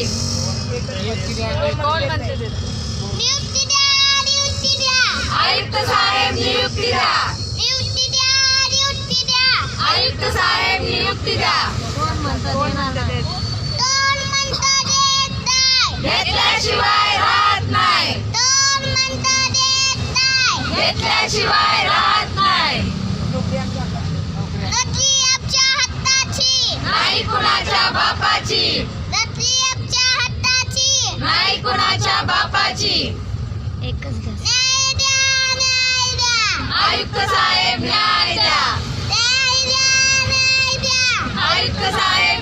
कोण म्हणते ते? नियुक्ती द्या, नियुक्ती द्या. आयुक्त साहेब नियुक्ती द्या. नियुक्ती द्या, नियुक्ती द्या. आयुक्त साहेब नियुक्ती द्या. कोण म्हणते ते? दोन म्हणता देत नाही. घेतल्याशिवाय राहत नाही. दोन म्हणता देत नाही. घेतल्याशिवाय राहत नाही. नोकरी आमच्या हक्काची. नाही कुणाच्या बापाची. नोकरी आमच्या हक्काची. नाही कुणाच्या बापाची. न्याय द्या, न्याय द्या. आयुक्त साहेब न्याय द्या. न्याय द्या, न्याय द्या. आयुक्त साहेब